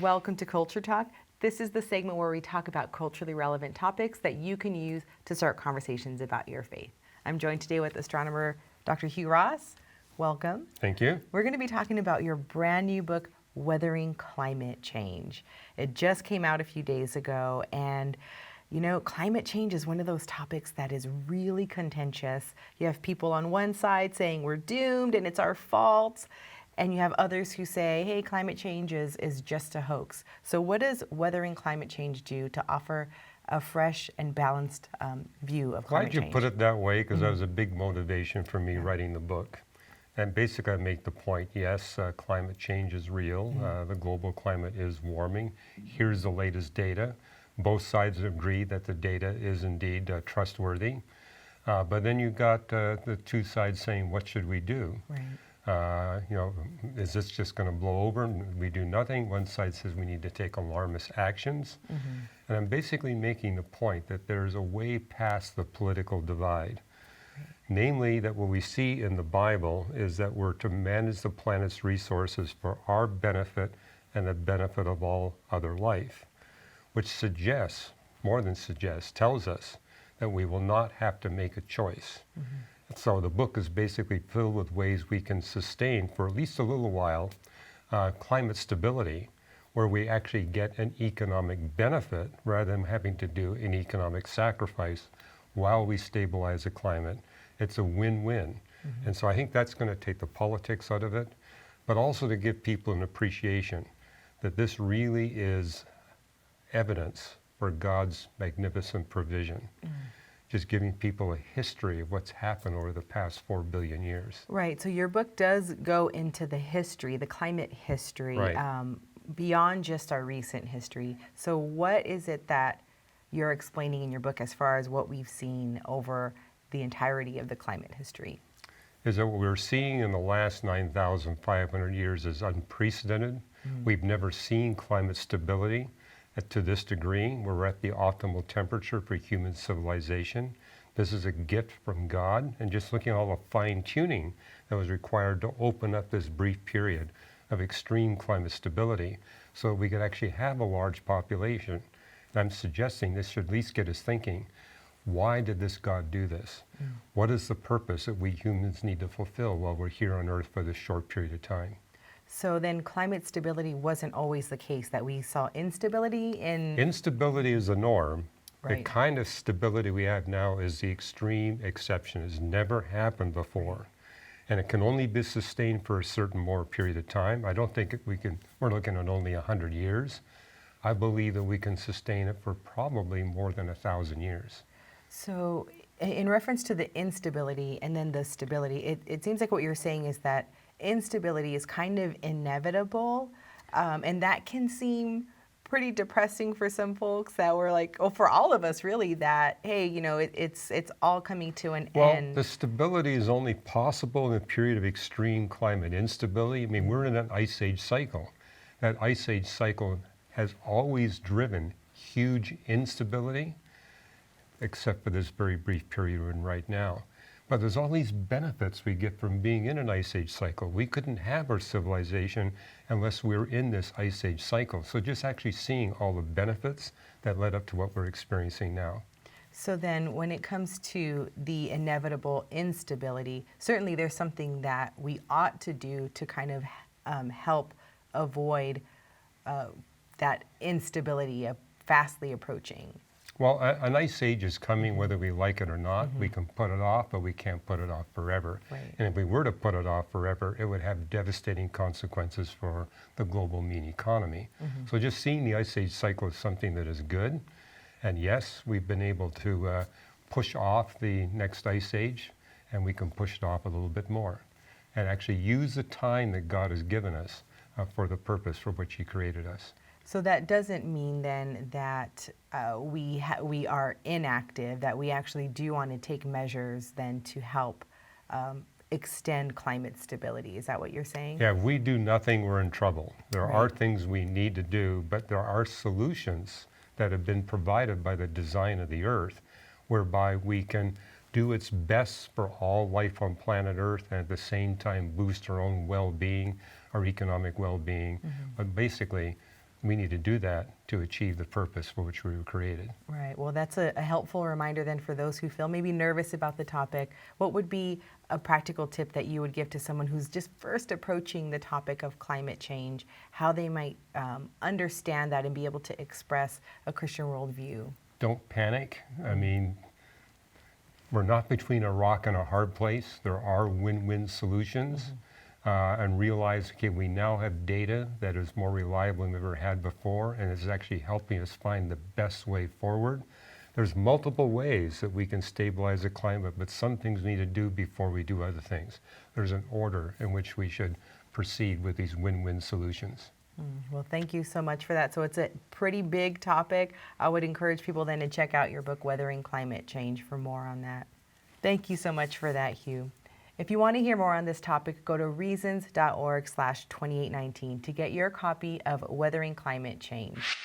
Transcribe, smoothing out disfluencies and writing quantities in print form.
Welcome to Culture Talk. This is the segment where we talk about culturally relevant topics that you can use to start conversations about your faith. I'm joined today with astronomer Dr. Hugh Ross. Welcome. Thank you. We're going to be talking about your brand new book, Weathering Climate Change. It just came out a few days ago, and you know, climate change is one of those topics that is really contentious. You have people on one side saying we're doomed and it's our fault, and you have others who say, hey, climate change is just a hoax. So what does Weathering Climate Change do to offer a fresh and balanced view of climate change? Glad you put it that way, because that was a big motivation for me writing the book. And basically I make the point, yes, climate change is real. The global climate is warming. Here's the latest data. Both sides agree that the data is indeed trustworthy. But then you've got the two sides saying, what should we do? Right. You know, is this just going to blow over and we do nothing? One side says we need to take alarmist actions. And I'm basically making the point that there's a way past the political divide. Namely, that what we see in the Bible is that we're to manage the planet's resources for our benefit and the benefit of all other life, which suggests, more than suggests, tells us that we will not have to make a choice. So the book is basically filled with ways we can sustain, for at least a little while, climate stability, where we actually get an economic benefit rather than having to do an economic sacrifice while we stabilize the climate. It's a win-win. And so I think that's going to take the politics out of it, but also to give people an appreciation that this really is evidence for God's magnificent provision. Just giving people a history of what's happened over the past 4 billion years. Right, so your book does go into the history, the climate history, beyond just our recent history. So what is it that you're explaining in your book as far as what we've seen over the entirety of the climate history? Is that what we're seeing in the last 9,500 years is unprecedented. We've never seen climate stability to this degree. We're at the optimal temperature for human civilization. This is a gift from God, and just looking at all the fine-tuning that was required to open up this brief period of extreme climate stability so we could actually have a large population. And I'm suggesting this should at least get us thinking, why did this God do this? What is the purpose that we humans need to fulfill while we're here on Earth for this short period of time? So then climate stability wasn't always the case, that we saw instability in... Instability is the norm. Right. The kind of stability we have now is the extreme exception. It's never happened before. And it can only be sustained for a certain more period of time. I don't think we're looking at only 100 years. I believe that we can sustain it for probably more than 1,000 years. So in reference to the instability and then the stability, it seems like what you're saying is that instability is kind of inevitable, and that can seem pretty depressing for some folks that were like, oh, for all of us really, that, hey, you know, it's all coming to an end. Well, the stability is only possible in a period of extreme climate instability. I mean, we're in an ice age cycle. That ice age cycle has always driven huge instability, except for this very brief period we're in right now. But there's all these benefits we get from being in an ice age cycle. We couldn't have our civilization unless we were in this ice age cycle. So just actually seeing all the benefits that led up to what we're experiencing now. So then when it comes to the inevitable instability, certainly there's something that we ought to do to kind of help avoid that instability of fastly approaching. Well, an ice age is coming whether we like it or not. We can put it off, but we can't put it off forever. Right. And if we were to put it off forever, it would have devastating consequences for the global mean economy. So just seeing the ice age cycle is something that is good. And yes, we've been able to push off the next ice age, and we can push it off a little bit more and actually use the time that God has given us for the purpose for which He created us. So that doesn't mean then that we are inactive, that we actually do want to take measures then to help extend climate stability. Is that what you're saying? Yeah, if we do nothing, we're in trouble. There are things we need to do, but there are solutions that have been provided by the design of the Earth, whereby we can do its best for all life on planet Earth and at the same time boost our own well-being, our economic well-being. But basically, we need to do that to achieve the purpose for which we were created. Right. Well, that's a helpful reminder then for those who feel maybe nervous about the topic. What would be a practical tip that you would give to someone who's just first approaching the topic of climate change, how they might understand that and be able to express a Christian worldview? Don't panic. I mean, we're not between a rock and a hard place. There are win-win solutions. And realize, okay, we now have data that is more reliable than we've ever had before, and it's actually helping us find the best way forward. There's multiple ways that we can stabilize the climate, but some things we need to do before we do other things. There's an order in which we should proceed with these win-win solutions. Well, thank you so much for that. So it's a pretty big topic. I would encourage people then to check out your book, Weathering Climate Change, for more on that. Thank you so much for that, Hugh. If you want to hear more on this topic, go to reasons.org/2819 to get your copy of Weathering Climate Change.